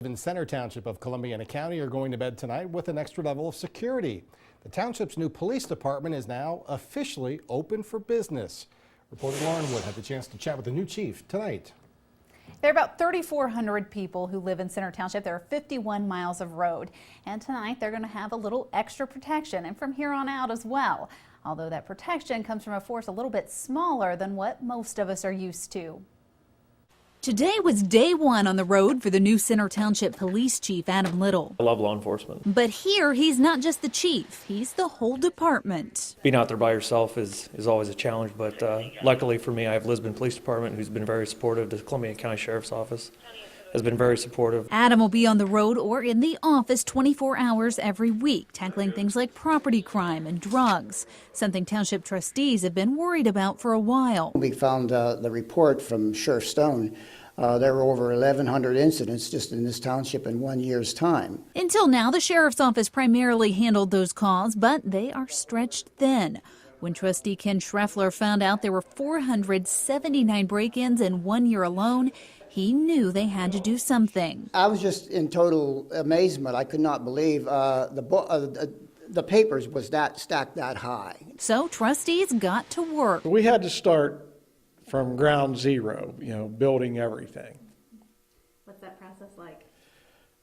In Center Township of Columbiana County are going to bed tonight with an extra level of security. The township's new police department is now officially open for business. Reporter Lauren Wood had the chance to chat with the new chief tonight. There are about 3,400 people who live in Center Township. There are 51 miles of road. And tonight they're going to have a little extra protection, and from here on out as well. Although that protection comes from a force a little bit smaller than what most of us are used to. Today was day one on the road for the new Center Township Police Chief, Adam Little. I love law enforcement. But here, he's not just the chief, he's the whole department. Being out there by yourself is always a challenge, but luckily for me, I have Lisbon Police Department, who's been very supportive. The Columbiana County Sheriff's Office has been very supportive. Adam will be on the road or in the office 24 hours every week, tackling things like property crime and drugs, something township trustees have been worried about for a while. We found the report from Sheriff Stone. There were over 1,100 incidents just in this township in 1 year's time. Until now, the sheriff's office primarily handled those calls, but they are stretched thin. When trustee Ken Schreffler found out there were 479 break-ins in 1 year alone, he knew they had to do something. I was just in total amazement. I could not believe the papers was stacked that high. So trustees got to work. We had to start from ground zero, building everything. What's that process like?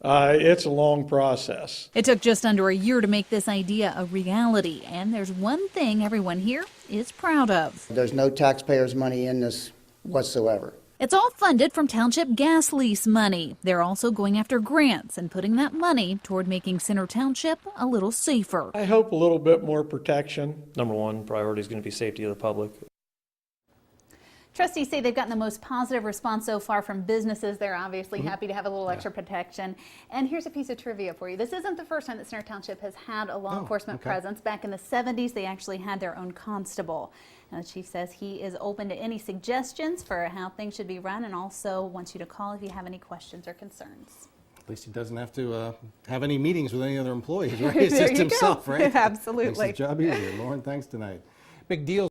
It's a long process. It took just under a year to make this idea a reality, and there's one thing everyone here is proud of. There's no taxpayers' money in this whatsoever. It's all funded from township gas lease money. They're also going after grants and putting that money toward making Center Township a little safer. I hope a little bit more protection. Number one priority is going to be safety of the public. Trustees say they've gotten the most positive response so far from businesses. They're obviously happy to have a little extra protection. And here's a piece of trivia for you. This isn't the first time that Center Township has had a law enforcement presence. Back in the 70s, they actually had their own constable. And the chief says he is open to any suggestions for how things should be run, and also wants you to call if you have any questions or concerns. At least he doesn't have to have any meetings with any other employees, right? It's just There you himself, go. right? Absolutely. Makes his job easier. Lauren, thanks tonight. Big deal.